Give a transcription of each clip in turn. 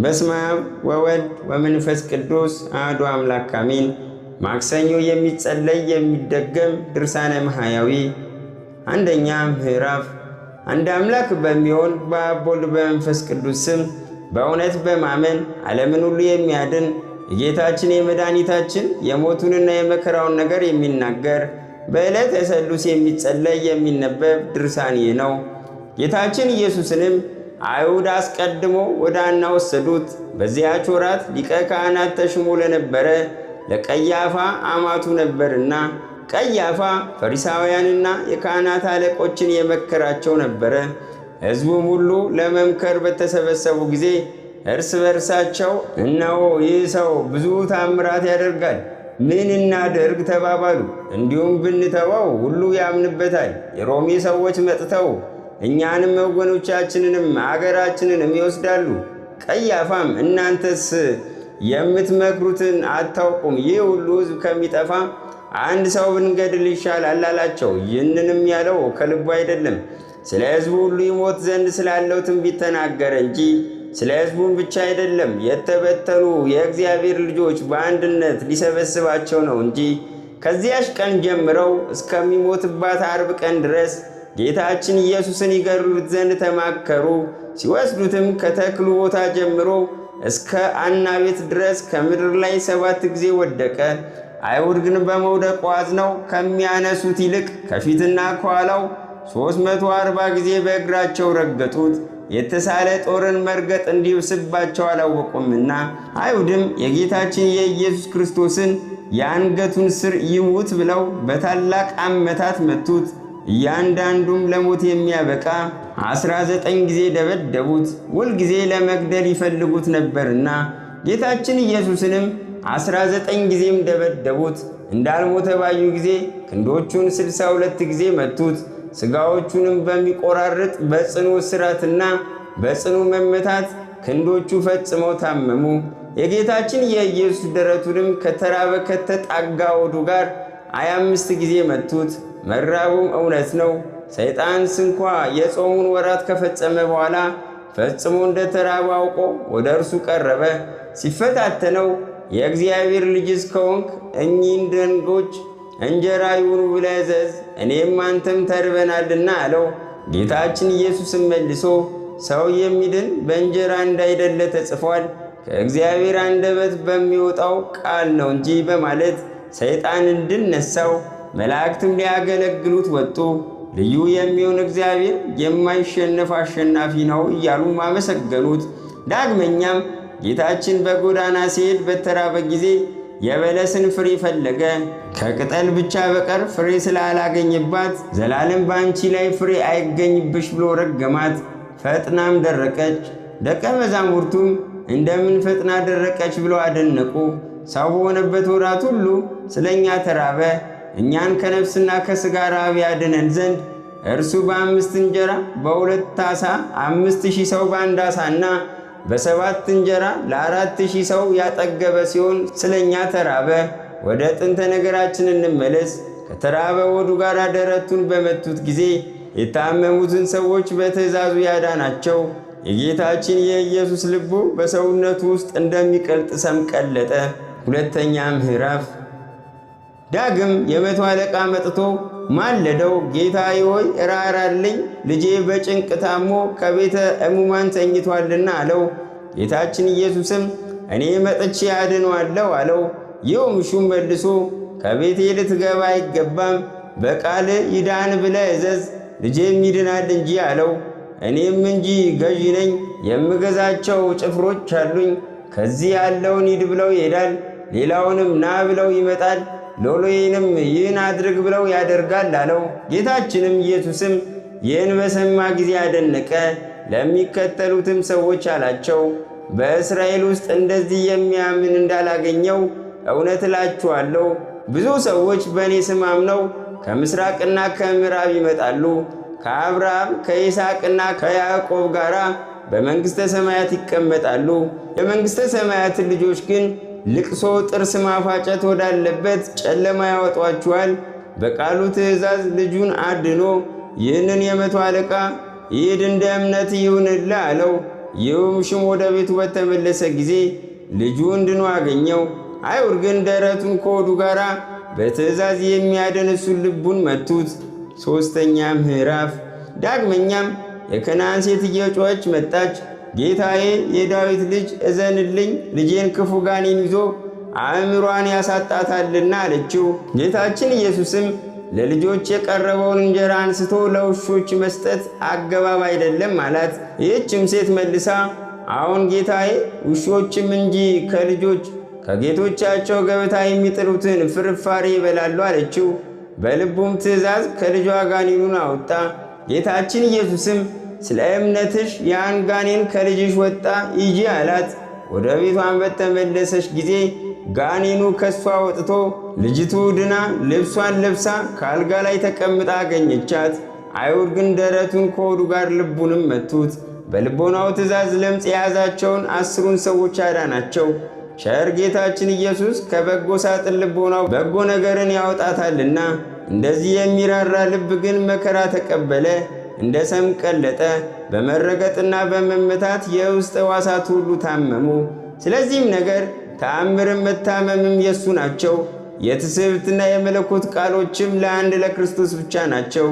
በስመ አብ ወወልድ ወመንፈስ ቅዱስ አሐዱ አምላክ አሜን። ማክሰኞ የሚጸለይ የሚደገም ድርሳነ ማህያዊ። አንደኛ ምዕራፍ። አንድ አምላክ በሚሆን በአብ ወልድ በመንፈስ ቅዱስ ስም በእውነት በማመን ዓለምን ሁሉ የሚያድን የጌታችን የመድኃኒታችን የሞቱንና የመከራውን ነገር የሚናገር በዕለተ ሰሉስ የሚጸለይ የሚነበብ ድርሳን ይህ ነው። ጌታችን ኢየሱስንም አይሁድ አስቀድሞ ወደ ሐና ወሰዱት። በዚያች ወራት ሊቀ ካህናት ተሽሞ ለነበረ ለቀያፋ አማቱ ነበርና፣ ቀያፋ ፈሪሳውያንና የካህናት አለቆችን የመከራቸው ነበረ። ሕዝቡም ሁሉ ለመምከር በተሰበሰቡ ጊዜ እርስ በርሳቸው እነሆ ይህ ሰው ብዙ ታምራት ያደርጋል፣ ምን እናድርግ ተባባሉ። እንዲሁም ብንተወው ሁሉ ያምንበታል። የሮሜ ሰዎች መጥተው እኛንም ወገኖቻችንንም አገራችንንም ይወስዳሉ። ቀያፋም እናንተስ የምትመክሩትን አታውቁም፣ ይህ ሁሉ ሕዝብ ከሚጠፋ አንድ ሰው ብንገድል ይሻላል አላቸው። ይህንንም ያለው ከልቡ አይደለም፣ ስለ ሕዝቡ ሁሉ ይሞት ዘንድ ስላለው ትንቢት ተናገረ እንጂ ስለ ሕዝቡም ብቻ አይደለም፣ የተበተኑ የእግዚአብሔር ልጆች በአንድነት ሊሰበስባቸው ነው እንጂ። ከዚያች ቀን ጀምረው እስከሚሞትባት ዓርብ ቀን ድረስ ጌታችን ኢየሱስን ይገድሉት ዘንድ ተማከሩ። ሲወስዱትም ከተክሉ ቦታ ጀምሮ እስከ ሐና ቤት ድረስ ከምድር ላይ 7 ጊዜ ወደቀ። አይሁድ ግን በመውደቁ አዝነው ከሚያነሱት ይልቅ ከፊትና ከኋላው 340 ጊዜ በእግራቸው ረገጡት። የተሳለ ጦርን መርገጥ እንዲብስባቸው አላወቁምና። አይሁድም የጌታችን የኢየሱስ ክርስቶስን የአንገቱን ስር ይሙት ብለው በታላቅ አመታት መቱት። እያንዳንዱም ለሞት የሚያበቃ 19 ጊዜ ደበደቡት። ሁልጊዜ ለመግደል ይፈልጉት ነበርና። ጌታችን ኢየሱስንም 19 ጊዜም ደበደቡት። እንዳልሞተ ባዩ ጊዜ ክንዶቹን 62 ጊዜ መቱት። ሥጋዎቹንም በሚቆራርጥ በጽኑ እስራትና በጽኑ መመታት ክንዶቹ ፈጽመው ታመሙ። የጌታችን የኢየሱስ ደረቱንም ከተራበ ከተጣጋ ሆዱ ጋር 25 ጊዜ መቱት። መራቡም እውነት ነው። ሰይጣን ስንኳ የጾሙን ወራት ከፈጸመ በኋላ ፈጽሞ እንደ ተራበ አውቆ ወደ እርሱ ቀረበ። ሲፈታተነው የእግዚአብሔር ልጅስ ከሆንክ እኚህን ደንጎች እንጀራ ይሁኑ ብለህ እዘዝ፣ እኔም አንተም ተርበናልና አለው። ጌታችን ኢየሱስም መልሶ ሰው የሚድን በእንጀራ እንዳይደለ ተጽፏል፣ ከእግዚአብሔር አንደበት በሚወጣው ቃል ነው እንጂ በማለት ሰይጣን እንድነሳው መላእክትም ሊያገለግሉት ወጡ። ልዩ የሚሆን እግዚአብሔር የማይሸነፍ አሸናፊ ነው እያሉ አመሰገኑት። ዳግመኛም ጌታችን በጎዳና ሲሄድ በተራበ ጊዜ የበለስን ፍሬ ፈለገ። ከቅጠል ብቻ በቀር ፍሬ ስላላገኘባት ዘላለም በአንቺ ላይ ፍሬ አይገኝብሽ ብሎ ረገማት። ፈጥናም ደረቀች። ደቀ መዛሙርቱም እንደምን ፈጥና ደረቀች ብሎ አደነቁ። ሰው በሆነበት ወራት ሁሉ ስለ እኛ ተራበ። እኛን ከነፍስና ከሥጋ ራብ ያድነን ዘንድ እርሱ በ5 እንጀራ በ2 ዓሣ 5000 ሰው በአንድ ዓሣና በ7 እንጀራ ለ4000 ሰው ያጠገበ ሲሆን ስለ እኛ ተራበ። ወደ ጥንተ ነገራችን እንመለስ። ከተራበ ሆዱ ጋር ደረቱን በመቱት ጊዜ የታመሙትን ሰዎች በትእዛዙ ያዳናቸው። የጌታችን የኢየሱስ ልቡ በሰውነቱ ውስጥ እንደሚቀልጥ ሰም ቀለጠ። ሁለተኛ ምዕራፍ። ዳግም የመቶ አለቃ መጥቶ ማለደው፣ ጌታዬ ሆይ ራራልኝ፣ ልጄ በጭንቅ ታሞ ከቤተ ሕሙማን ተኝቷልና አለው። ጌታችን ኢየሱስም እኔ መጥቼ አድነዋለሁ አለው። ይኸውም ሹም መልሶ ከቤቴ ልትገባ አይገባም፣ በቃል ይዳን ብለህ እዘዝ፣ ልጄም ይድናል እንጂ አለው። እኔም እንጂ ገዢ ነኝ፣ የምገዛቸው ጭፍሮች አሉኝ። ከዚህ ያለውን ሂድ ብለው ይሄዳል፣ ሌላውንም ና ብለው ይመጣል፣ ሎሌንም ይህን አድርግ ብለው ያደርጋል አለው። ጌታችንም ኢየሱስም ይህን በሰማ ጊዜ አደነቀ። ለሚከተሉትም ሰዎች አላቸው፣ በእስራኤል ውስጥ እንደዚህ የሚያምን እንዳላገኘው እውነት እላችኋለሁ። ብዙ ሰዎች በእኔ ስም አምነው ከምሥራቅና ከምዕራብ ይመጣሉ፣ ከአብርሃም ከይስሐቅና ከያዕቆብ ጋር በመንግሥተ ሰማያት ይቀመጣሉ። የመንግሥተ ሰማያትን ልጆች ግን ልቅሶ ጥርስ ማፋጨት ወዳለበት ጨለማ ያወጧችኋል። በቃሉ ትእዛዝ ልጁን አድኖ ይህንን የመቶ አለቃ ሂድ እንደ እምነት ይሁንልህ አለው። ይህም ሹም ወደ ቤቱ በተመለሰ ጊዜ ልጁ እንድኖ አገኘው። አይሁድ ግን ደረቱን ከሆዱ ጋር በትእዛዝ የሚያድን እሱን ልቡን መቱት። ሦስተኛ ምዕራፍ። ዳግመኛም የከነዓን ሴት እየጮኸች መጣች። ጌታዬ የዳዊት ልጅ እዘንልኝ፣ ልጄን ክፉ ጋኔን ይዞ አእምሯን ያሳጣታልና አለችው። ጌታችን ኢየሱስም ለልጆች የቀረበውን እንጀራ አንስቶ ለውሾች መስጠት አገባብ አይደለም አላት። ይህችም ሴት መልሳ አሁን ጌታዬ ውሾችም እንጂ ከልጆች ከጌቶቻቸው ገበታ የሚጥሉትን ፍርፋሪ ይበላሉ አለችው። በልቡም ትእዛዝ ከልጇ ጋኔኑን አወጣ። ጌታችን ኢየሱስም ስለ እምነትሽ ያን ጋኔን ከልጅሽ ወጣ ሂጂ አላት። ወደ ቤቷን በተመለሰች ጊዜ ጋኔኑ ከሷ ወጥቶ ልጅቱ ድና ልብሷን ለብሳ ከአልጋ ላይ ተቀምጣ አገኘቻት። አይሁድ ግን ደረቱን ከሆዱ ጋር ልቡንም መቱት። በልቦናው ትእዛዝ ለምጽ የያዛቸውን 10ን ሰዎች አዳናቸው። ቸር ጌታችን ኢየሱስ ከበጎ ሳጥን ልቦናው በጎ ነገርን ያወጣታልና። እንደዚህ የሚራራ ልብ ግን መከራ ተቀበለ፣ እንደ ሰም ቀለጠ። በመረገጥና በመመታት የውስጥ ሕዋሳት ሁሉ ታመሙ። ስለዚህም ነገር ተአምርም መታመምም የሱ ናቸው። የትስብእትና የመለኮት ቃሎችም ለአንድ ለክርስቶስ ብቻ ናቸው።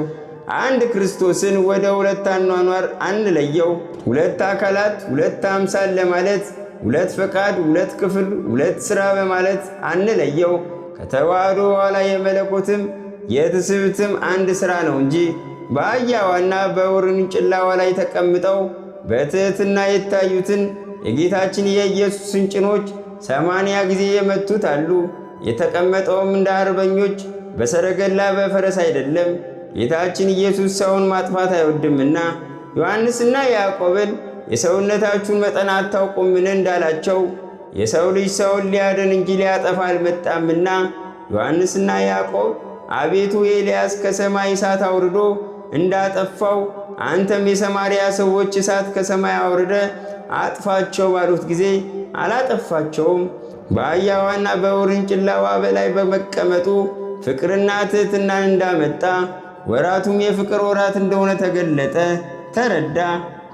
አንድ ክርስቶስን ወደ ሁለት አኗኗር አንለየው። ሁለት አካላት ሁለት አምሳል ለማለት ሁለት ፈቃድ ሁለት ክፍል ሁለት ሥራ በማለት አንለየው። ከተዋህዶ በኋላ የመለኮትም የትስብእትም አንድ ሥራ ነው እንጂ በአህያዋና በውርንጭላዋ ላይ ተቀምጠው በትሕትና የታዩትን የጌታችን የኢየሱስን ጭኖች 80 ጊዜ የመቱት አሉ። የተቀመጠውም እንደ አርበኞች በሰረገላ በፈረስ አይደለም። ጌታችን ኢየሱስ ሰውን ማጥፋት አይወድምና ዮሐንስና ያዕቆብን የሰውነታችሁን መጠን አታውቁምን እንዳላቸው የሰው ልጅ ሰውን ሊያድን እንጂ ሊያጠፋ አልመጣምና። ዮሐንስና ያዕቆብ አቤቱ ኤልያስ ከሰማይ እሳት አውርዶ እንዳጠፋው አንተም የሰማርያ ሰዎች እሳት ከሰማይ አውርደ አጥፋቸው ባሉት ጊዜ አላጠፋቸውም። በአህያዋና በውርንጭላዋ በላይ በመቀመጡ ፍቅርና ትሕትናን እንዳመጣ ወራቱም የፍቅር ወራት እንደሆነ ተገለጠ፣ ተረዳ።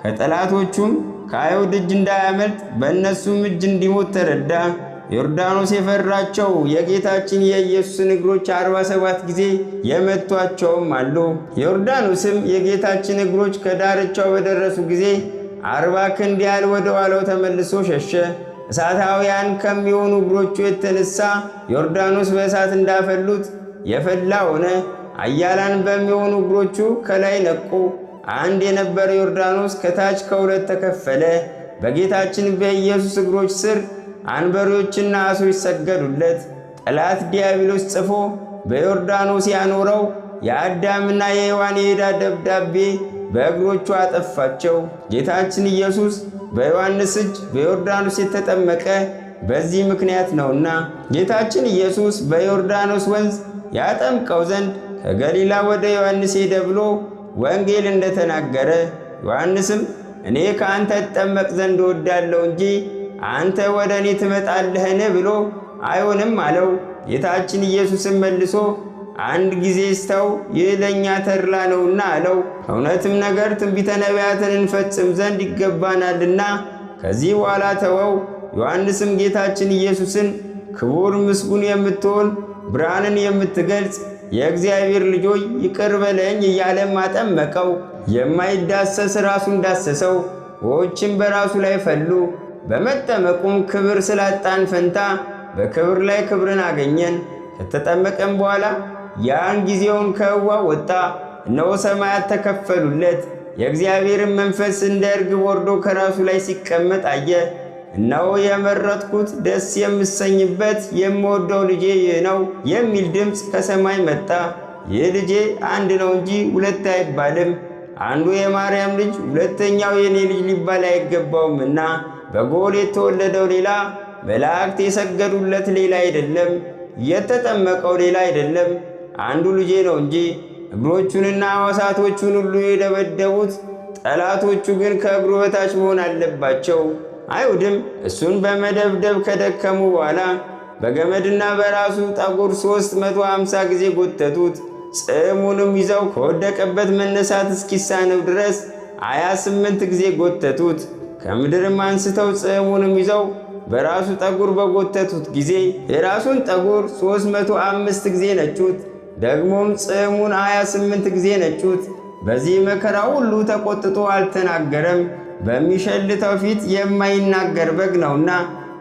ከጠላቶቹም ከአይሁድ እጅ እንዳያመልጥ በእነሱም እጅ እንዲሞት ተረዳ። ዮርዳኖስ የፈራቸው የጌታችን የኢየሱስን እግሮች 47 ጊዜ የመቷቸውም አሉ። ዮርዳኖስም የጌታችን እግሮች ከዳርቻው በደረሱ ጊዜ 40 ክንድ ያህል ወደ ኋላው ተመልሶ ሸሸ። እሳታውያን ከሚሆኑ እግሮቹ የተነሳ ዮርዳኖስ በእሳት እንዳፈሉት የፈላ ሆነ። አያላን በሚሆኑ እግሮቹ ከላይ ነቁ። አንድ የነበረ ዮርዳኖስ ከታች ከሁለት ተከፈለ። በጌታችን በኢየሱስ እግሮች ስር አንበሪዎችና አሶች ሰገዱለት። ጠላት ዲያብሎስ ጽፎ በዮርዳኖስ ያኖረው የአዳምና የሔዋን የዕዳ ደብዳቤ በእግሮቹ አጠፋቸው። ጌታችን ኢየሱስ በዮሐንስ እጅ በዮርዳኖስ የተጠመቀ በዚህ ምክንያት ነውና ጌታችን ኢየሱስ በዮርዳኖስ ወንዝ ያጠምቀው ዘንድ ከገሊላ ወደ ዮሐንስ ሄደ ብሎ ወንጌል እንደተናገረ፣ ዮሐንስም እኔ ከአንተ እጠመቅ ዘንድ እወዳለሁ እንጂ አንተ ወደ እኔ ትመጣለህን ብሎ አይሆንም አለው። ጌታችን ኢየሱስም መልሶ አንድ ጊዜ ስተው ይህ ለእኛ ተድላ ነውና አለው። እውነትም ነገር ትንቢተ ነቢያትን እንፈጽም ዘንድ ይገባናልና ከዚህ በኋላ ተወው። ዮሐንስም ጌታችን ኢየሱስን ክቡር ምስጉን የምትሆን ብርሃንን የምትገልጽ የእግዚአብሔር ልጆች ይቅር በለኝ እያለም አጠመቀው። የማይዳሰስ ራሱን ዳሰሰው፣ ውኆችም በራሱ ላይ ፈሉ። በመጠመቁም ክብር ስላጣን ፈንታ በክብር ላይ ክብርን አገኘን። ከተጠመቀም በኋላ ያን ጊዜውን ከሕዋ ወጣ። እነሆ ሰማያት ተከፈሉለት። የእግዚአብሔርን መንፈስ እንደ እርግብ ወርዶ ከራሱ ላይ ሲቀመጥ አየ። እነሆ የመረጥኩት ደስ የምሰኝበት የምወደው ልጄ ይህ ነው የሚል ድምፅ ከሰማይ መጣ። ይህ ልጄ አንድ ነው እንጂ ሁለት አይባልም፣ አንዱ የማርያም ልጅ ሁለተኛው የኔ ልጅ ሊባል አይገባውምና። በጎል የተወለደው ሌላ፣ መላእክት የሰገዱለት ሌላ አይደለም፣ የተጠመቀው ሌላ አይደለም፣ አንዱ ልጄ ነው እንጂ። እግሮቹንና ሕዋሳቶቹን ሁሉ የደበደቡት ጠላቶቹ ግን ከእግሩ በታች መሆን አለባቸው። አይሁድም እሱን በመደብደብ ከደከሙ በኋላ በገመድና በራሱ ጠጉር 350 ጊዜ ጎተቱት። ጽሙንም ይዘው ከወደቀበት መነሳት እስኪሳነው ድረስ 28 ጊዜ ጎተቱት። ከምድርም አንስተው ጽሕሙንም ይዘው በራሱ ጠጉር በጎተቱት ጊዜ የራሱን ጠጉር 305 ጊዜ ነጩት። ደግሞም ጽሕሙን 28 ጊዜ ነጩት። በዚህ መከራ ሁሉ ተቆጥቶ አልተናገረም፣ በሚሸልተው ፊት የማይናገር በግ ነውና።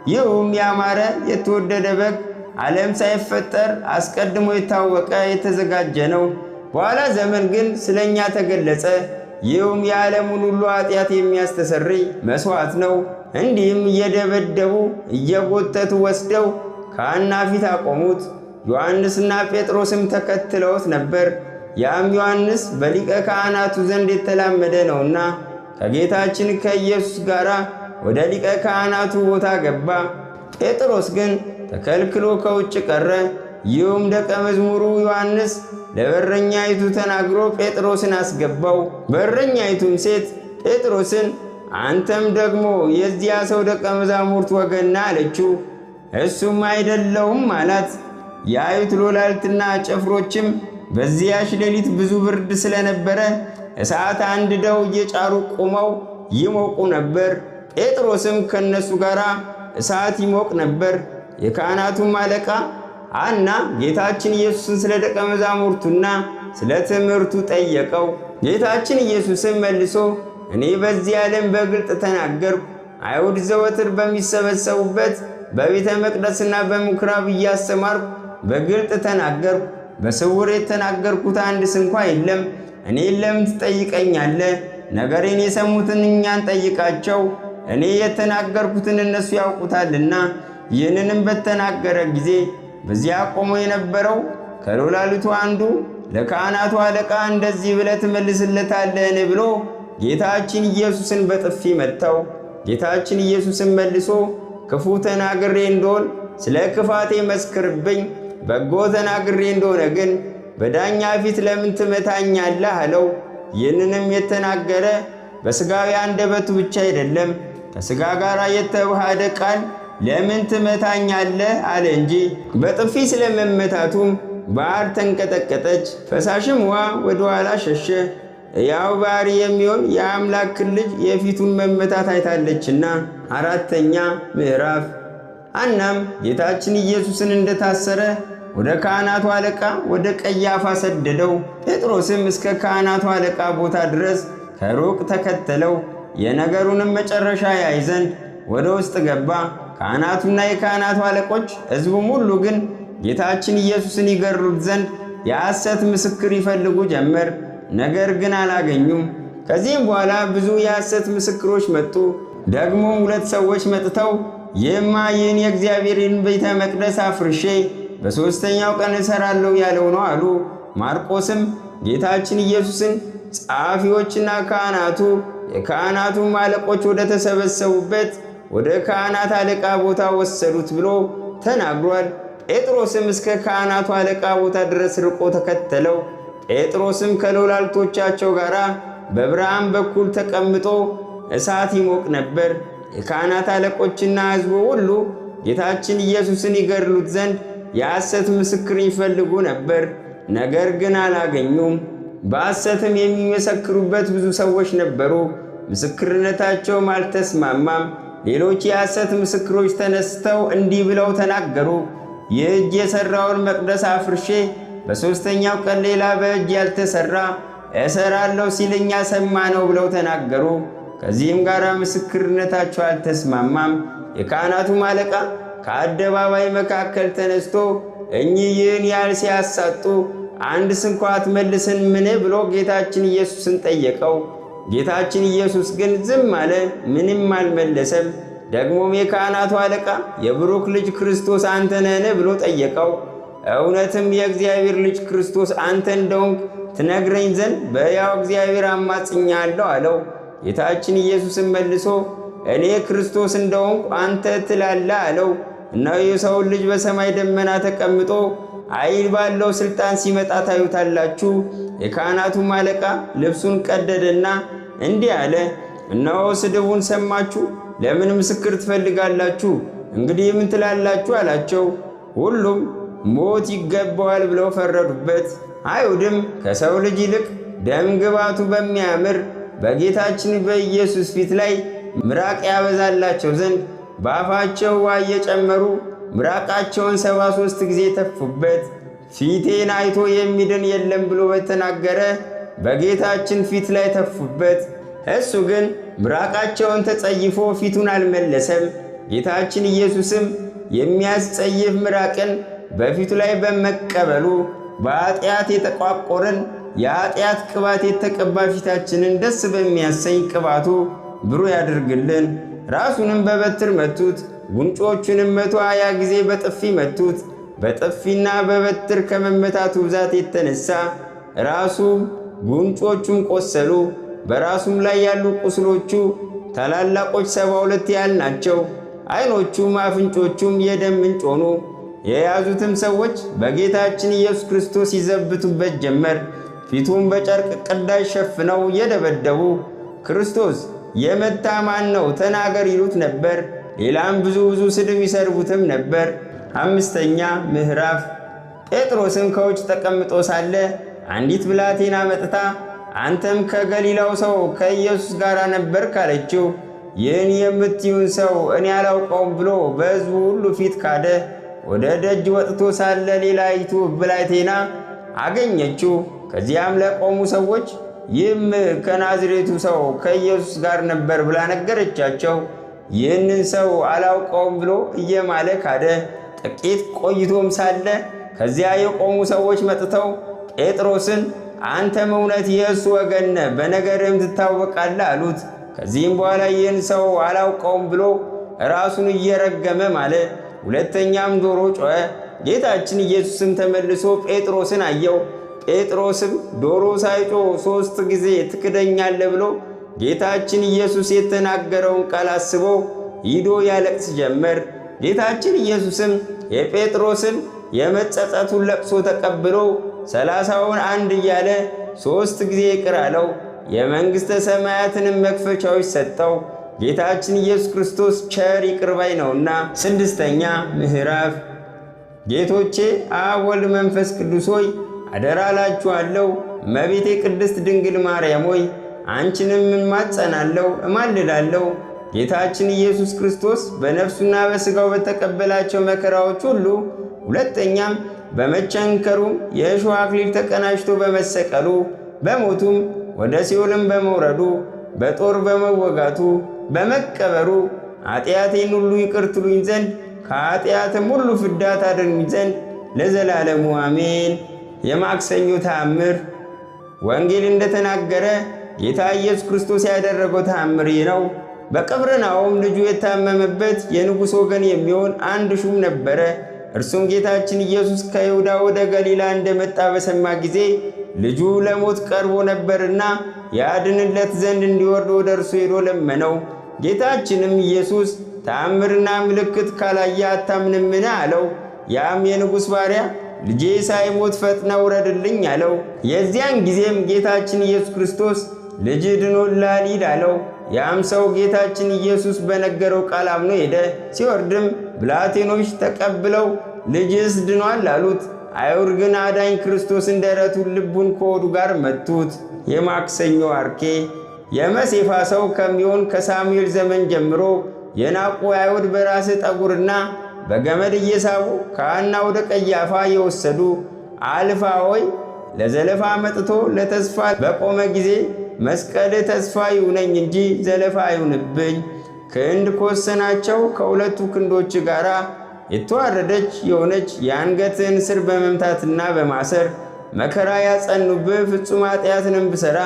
ይህም ያማረ የተወደደ በግ ዓለም ሳይፈጠር አስቀድሞ የታወቀ የተዘጋጀ ነው። በኋላ ዘመን ግን ስለ እኛ ተገለጸ። ይህም የዓለሙን ሁሉ ኃጢአት የሚያስተሰርይ መሥዋዕት ነው። እንዲህም እየደበደቡ እየጎተቱ ወስደው ከሐና ፊት አቆሙት። ዮሐንስና ጴጥሮስም ተከትለውት ነበር። ያም ዮሐንስ በሊቀ ካህናቱ ዘንድ የተላመደ ነውና ከጌታችን ከኢየሱስ ጋር ወደ ሊቀ ካህናቱ ቦታ ገባ። ጴጥሮስ ግን ተከልክሎ ከውጭ ቀረ። ይህም ደቀ መዝሙሩ ዮሐንስ ለበረኛይቱ ተናግሮ ጴጥሮስን አስገባው። በረኛይቱም ሴት ጴጥሮስን አንተም ደግሞ የዚያ ሰው ደቀ መዛሙርት ወገና አለችው። እሱም አይደለሁም አላት። የአይሁድ ሎላልትና ጭፍሮችም በዚያች ሌሊት ብዙ ብርድ ስለነበረ እሳት አንድደው እየጫሩ ቆመው ይሞቁ ነበር። ጴጥሮስም ከነሱ ጋር እሳት ይሞቅ ነበር። የካህናቱም አለቃ ሐና ጌታችን ኢየሱስን ስለ ደቀ መዛሙርቱና ስለ ትምህርቱ ጠየቀው። ጌታችን ኢየሱስም መልሶ እኔ በዚህ ዓለም በግልጥ ተናገርኩ። አይሁድ ዘወትር በሚሰበሰቡበት በቤተ መቅደስና በምኵራብ እያስተማርኩ በግልጥ ተናገርኩ። በስውር የተናገርኩት አንድ ስንኳ የለም። እኔን ለምን ትጠይቀኛለህ? ነገሬን የሰሙትን እኛን ጠይቃቸው፣ እኔ የተናገርኩትን እነሱ ያውቁታልና። ይህንንም በተናገረ ጊዜ በዚያ ቆሞ የነበረው ከሎላልቱ አንዱ ለካህናቱ አለቃ እንደዚህ ብለህ ትመልስለታለህን ብሎ ጌታችን ኢየሱስን በጥፊ መታው። ጌታችን ኢየሱስን መልሶ ክፉ ተናግሬ እንደሆን ስለ ክፋቴ መስክርብኝ፣ በጎ ተናግሬ እንደሆነ ግን በዳኛ ፊት ለምን ትመታኛለህ አለው። ይህንንም የተናገረ በሥጋዊ አንደበቱ ብቻ አይደለም፣ ከሥጋ ጋር የተዋሃደ ቃል ለምን ትመታኛለህ አለ እንጂ። በጥፊ ስለመመታቱም ባህር ተንቀጠቀጠች፣ ፈሳሽም ውሃ ወደ ኋላ ሸሸ። ያው ባህሪ የሚሆን የአምላክ ልጅ የፊቱን መመታት አይታለችና። አራተኛ ምዕራፍ። ሐናም ጌታችን ኢየሱስን እንደታሰረ ወደ ካህናቱ አለቃ ወደ ቀያፋ ሰደደው። ጴጥሮስም እስከ ካህናቱ አለቃ ቦታ ድረስ ከሩቅ ተከተለው፣ የነገሩንም መጨረሻ ያይ ዘንድ ወደ ውስጥ ገባ። ካህናቱና የካህናቱ አለቆች ሕዝቡም ሁሉ ግን ጌታችን ኢየሱስን ይገድሉት ዘንድ የሐሰት ምስክር ይፈልጉ ጀመር፣ ነገር ግን አላገኙም። ከዚህም በኋላ ብዙ የሐሰት ምስክሮች መጡ። ደግሞም 2 ሰዎች መጥተው ይህማ ይህን የእግዚአብሔርን ቤተ መቅደስ አፍርሼ በሦስተኛው ቀን እሠራለሁ ያለው ነው አሉ። ማርቆስም ጌታችን ኢየሱስን ጸሐፊዎችና ካህናቱ የካህናቱም አለቆች ወደ ተሰበሰቡበት ወደ ካህናት አለቃ ቦታ ወሰዱት ብሎ ተናግሯል። ጴጥሮስም እስከ ካህናቱ አለቃ ቦታ ድረስ ርቆ ተከተለው። ጴጥሮስም ከሎላልቶቻቸው ጋር በብርሃን በኩል ተቀምጦ እሳት ይሞቅ ነበር። የካህናት አለቆችና ሕዝቡ ሁሉ ጌታችን ኢየሱስን ይገድሉት ዘንድ የሐሰት ምስክር ይፈልጉ ነበር፣ ነገር ግን አላገኙም። በሐሰትም የሚመሰክሩበት ብዙ ሰዎች ነበሩ፣ ምስክርነታቸውም አልተስማማም። ሌሎች የሐሰት ምስክሮች ተነስተው እንዲህ ብለው ተናገሩ፣ ይህ እጅ የሠራውን መቅደስ አፍርሼ በሦስተኛው ቀን ሌላ በእጅ ያልተሠራ እሠራለሁ ሲል እኛ ሰማነው ብለው ተናገሩ። ከዚህም ጋር ምስክርነታቸው አልተስማማም። የካህናቱም አለቃ ከአደባባይ መካከል ተነስቶ እኚህ ይህን ያህል ሲያሳጡ አንድ ስንኳ አትመልስን ምን ብሎ ጌታችን ኢየሱስን ጠየቀው። ጌታችን ኢየሱስ ግን ዝም አለ፣ ምንም አልመለሰም። ደግሞም የካህናቱ አለቃ የብሩክ ልጅ ክርስቶስ አንተ ነህን ብሎ ጠየቀው። እውነትም የእግዚአብሔር ልጅ ክርስቶስ አንተ እንደሆንክ ትነግረኝ ዘንድ በሕያው እግዚአብሔር አማጽኛለሁ አለው። ጌታችን ኢየሱስን መልሶ እኔ ክርስቶስ እንደሆንኩ አንተ ትላለህ አለው። እነሆ የሰውን ልጅ በሰማይ ደመና ተቀምጦ ኃይል ባለው ሥልጣን ሲመጣ ታዩታላችሁ። የካህናቱም አለቃ ልብሱን ቀደደና እንዲህ አለ፣ እነሆ ስድቡን ሰማችሁ፣ ለምን ምስክር ትፈልጋላችሁ? እንግዲህ ምን ትላላችሁ አላቸው። ሁሉም ሞት ይገባዋል ብለው ፈረዱበት። አይሁድም ከሰው ልጅ ይልቅ ደም ግባቱ በሚያምር በጌታችን በኢየሱስ ፊት ላይ ምራቅ ያበዛላቸው ዘንድ በአፋቸው ውሃ እየጨመሩ ምራቃቸውን 73 ጊዜ ተፉበት። ፊቴን አይቶ የሚድን የለም ብሎ በተናገረ በጌታችን ፊት ላይ ተፉበት። እሱ ግን ምራቃቸውን ተጸይፎ ፊቱን አልመለሰም። ጌታችን ኢየሱስም የሚያስጸይፍ ምራቅን በፊቱ ላይ በመቀበሉ በኃጢአት የተቋቆረን የኃጢአት ቅባት የተቀባ ፊታችንን ደስ በሚያሰኝ ቅባቱ ብሩህ ያድርግልን። ራሱንም በበትር መቱት፣ ጉንጮቹንም 120 ጊዜ በጥፊ መቱት። በጥፊና በበትር ከመመታቱ ብዛት የተነሳ ራሱም ጉንጮቹም ቆሰሉ። በራሱም ላይ ያሉ ቁስሎቹ ታላላቆች 72 ያህል ናቸው። ዓይኖቹም አፍንጮቹም የደም ምንጭ ሆኑ። የያዙትም ሰዎች በጌታችን ኢየሱስ ክርስቶስ ይዘብቱበት ጀመር። ፊቱን በጨርቅ ቅዳጅ ሸፍነው እየደበደቡ ክርስቶስ የመታ ማን ነው ተናገር ይሉት ነበር። ሌላም ብዙ ስድብ ይሰርቡትም ነበር። 5ኛ ምዕራፍ። ጴጥሮስም ከውጭ ተቀምጦ ሳለ አንዲት ብላቴና መጥታ አንተም ከገሊላው ሰው ከኢየሱስ ጋር ነበርክ አለችው። ይህን የምትዩን ሰው እኔ አላውቀውም ብሎ በሕዝቡ ሁሉ ፊት ካደ። ወደ ደጅ ወጥቶ ሳለ ሌላይቱ ብላቴና አገኘችው። ከዚያም ለቆሙ ሰዎች ይህም ከናዝሬቱ ሰው ከኢየሱስ ጋር ነበር ብላ ነገረቻቸው። ይህንን ሰው አላውቀውም ብሎ እየማለ ካደ። ጥቂት ቆይቶም ሳለ ከዚያ የቆሙ ሰዎች መጥተው ጴጥሮስን አንተም እውነት የእሱ ወገን ነህ፣ በነገርህም ትታወቃለህ አሉት። ከዚህም በኋላ ይህን ሰው አላውቀውም ብሎ ራሱን እየረገመ ማለ። ሁለተኛም ዶሮ ጮኸ። ጌታችን ኢየሱስም ተመልሶ ጴጥሮስን አየው። ጴጥሮስም ዶሮ ሳይጮህ 3 ጊዜ ትክደኛለህ ብሎ ጌታችን ኢየሱስ የተናገረውን ቃል አስቦ ሂዶ ያለቅስ ጀመር። ጌታችን ኢየሱስም የጴጥሮስን የመጸጸቱን ለቅሶ ተቀብሎ 30ውን አንድ እያለ 3 ጊዜ ይቅር አለው። የመንግሥተ ሰማያትንም መክፈቻዎች ሰጠው። ጌታችን ኢየሱስ ክርስቶስ ቸር ይቅር ባይ ነውና። 6ኛ ምዕራፍ። ጌቶቼ አብ ወልድ መንፈስ ቅዱስ ሆይ አደራ እላችኋለሁ። እመቤቴ ቅድስት ድንግል ማርያም ሆይ አንቺንም እማጸናለሁ እማልዳለሁ። ጌታችን ኢየሱስ ክርስቶስ በነፍሱና በሥጋው በተቀበላቸው መከራዎች ሁሉ ሁለተኛም በመቸንከሩም የእሾህ አክሊል ተቀናጅቶ በመሰቀሉ በሞቱም ወደ ሲኦልም በመውረዱ በጦር በመወጋቱ በመቀበሩ ኃጢአቴን ሁሉ ይቅር ትሉኝ ዘንድ ከኃጢአትም ሁሉ ፍዳ ታድኑኝ ዘንድ ለዘላለሙ አሜን። የማክሰኞ ተአምር። ወንጌል እንደተናገረ ጌታ ኢየሱስ ክርስቶስ ያደረገው ተአምር ይህ ነው። በቅፍርናሆም ልጁ የታመመበት የንጉሥ ወገን የሚሆን አንድ ሹም ነበረ። እርሱም ጌታችን ኢየሱስ ከይሁዳ ወደ ገሊላ እንደመጣ በሰማ ጊዜ ልጁ ለሞት ቀርቦ ነበርና ያድንለት ዘንድ እንዲወርድ ወደ እርሱ ሄዶ ለመነው። ጌታችንም ኢየሱስ ተአምርና ምልክት ካላየ አታምንምን አለው። ያም የንጉሥ ባሪያ ልጄ ሳይሞት ፈጥነ ውረድልኝ አለው። የዚያን ጊዜም ጌታችን ኢየሱስ ክርስቶስ ልጅ ድኖልሃል ሂድ አለው። ያም ሰው ጌታችን ኢየሱስ በነገረው ቃል አምኖ ሄደ። ሲወርድም ብላቴኖች ተቀብለው ልጅስ ድኗል አሉት። አይሁድ ግን አዳኝ ክርስቶስን ደረቱን ልቡን ከሆዱ ጋር መቱት። የማክሰኞ አርኬ። የመሴፋ ሰው ከሚሆን ከሳሙኤል ዘመን ጀምሮ የናቁ አይሁድ በራስ ጠጉርና በገመድ እየሳቡ ከሐና ወደ ቀያፋ የወሰዱ አልፋ ሆይ ለዘለፋ መጥቶ ለተስፋ በቆመ ጊዜ መስቀል ተስፋ ይሁነኝ እንጂ ዘለፋ አይሁንብኝ። ክንድ ከወሰናቸው ከሁለቱ ክንዶች ጋር የተዋረደች የሆነች የአንገትን ስር በመምታትና በማሰር መከራ ያጸኑብህ ፍጹም ኃጢአትንም ብሠራ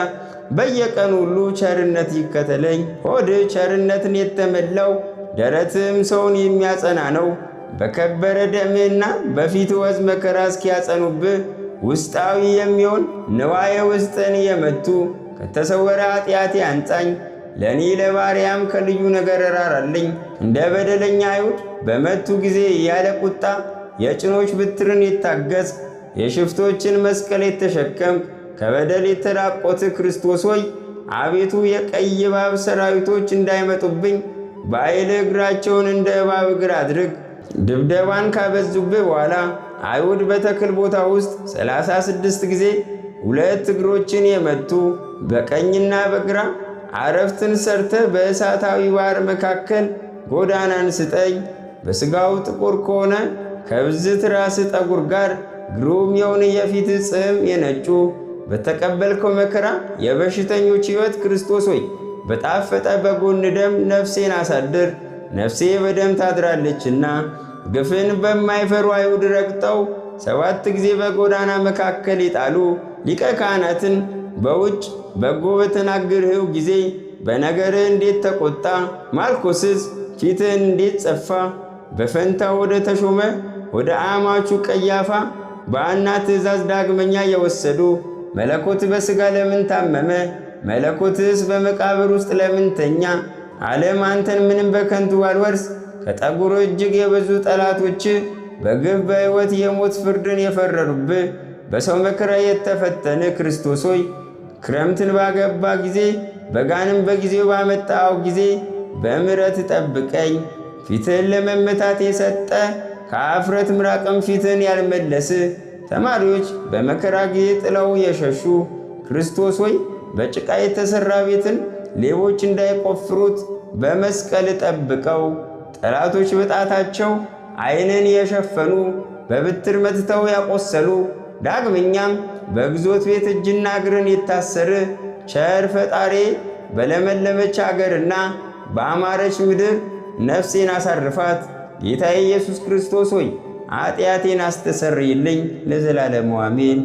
በየቀኑ ሁሉ ቸርነት ይከተለኝ። ሆድ ቸርነትን የተመላው ደረትም ሰውን የሚያጸና ነው። በከበረ ደምህና በፊት ወዝ መከራ እስኪያጸኑብህ ውስጣዊ የሚሆን ንዋየ ውስጥን የመቱ ከተሰወረ ኃጢአቴ አንጻኝ። ለእኔ ለባሪያም ከልዩ ነገር ራራልኝ። እንደ በደለኛ አይሁድ በመቱ ጊዜ ያለ ቁጣ የጭኖች ብትርን የታገስ የሽፍቶችን መስቀል የተሸከምክ ከበደል የተራቆት ክርስቶስ ሆይ አቤቱ የቀይ እባብ ሰራዊቶች እንዳይመጡብኝ በኃይል እግራቸውን እንደ እባብ እግር አድርግ። ድብደባን ካበዙብህ በኋላ አይሁድ በተክል ቦታ ውስጥ 36 ጊዜ 2 እግሮችን የመቱ በቀኝና በግራ አረፍትን ሰርተ በእሳታዊ ባሕር መካከል ጎዳናን ስጠኝ። በሥጋው ጥቁር ከሆነ ከብዝት ራስ ጠጉር ጋር ግሩም የሆነ የፊት ጽሕም የነጩ በተቀበልከው መከራ የበሽተኞች ሕይወት ክርስቶስ ሆይ በጣፈጠ በጎን ደም ነፍሴን አሳድር። ነፍሴ በደም ታድራለችና ግፍን በማይፈሩ አይሁድ ረግጠው 7 ጊዜ በጎዳና መካከል ይጣሉ ሊቀ ካህናትን በውጭ በጎ በተናገርኸው ጊዜ በነገርህ እንዴት ተቆጣ? ማልኮስስ ፊትህን እንዴት ጸፋ? በፈንታው ወደ ተሾመ ወደ አማቹ ቀያፋ በአና ትእዛዝ ዳግመኛ የወሰዱ መለኮት በሥጋ ለምን ታመመ? መለኮትስ በመቃብር ውስጥ ለምን ተኛ? ዓለም አንተን ምንም በከንቱ አልወርስ ከጠጉር እጅግ የበዙ ጠላቶች በግፍ በሕይወት የሞት ፍርድን የፈረዱብህ በሰው መከራ የተፈተነ ክርስቶስ ሆይ ክረምትን ባገባ ጊዜ በጋንም በጊዜው ባመጣው ጊዜ በምሕረት ጠብቀኝ። ፊትህን ለመመታት የሰጠ ከአፍረት ምራቅም ፊትህን ያልመለስ ተማሪዎች በመከራ ጊዜ ጥለው የሸሹ ክርስቶስ ሆይ በጭቃ የተሠራ ቤትን ሌቦች እንዳይቆፍሩት በመስቀል ጠብቀው። ጠላቶች በጣታቸው ዓይንን የሸፈኑ በብትር መትተው ያቆሰሉ ዳግመኛም በግዞት ቤት እጅና እግርን የታሰረ ቸር ፈጣሪ በለመለመች አገርና በአማረች ምድር ነፍሴን አሳርፋት። ጌታዬ ኢየሱስ ክርስቶስ ሆይ ኃጢአቴን አስተሰርይልኝ ለዘላለሙ አሜን።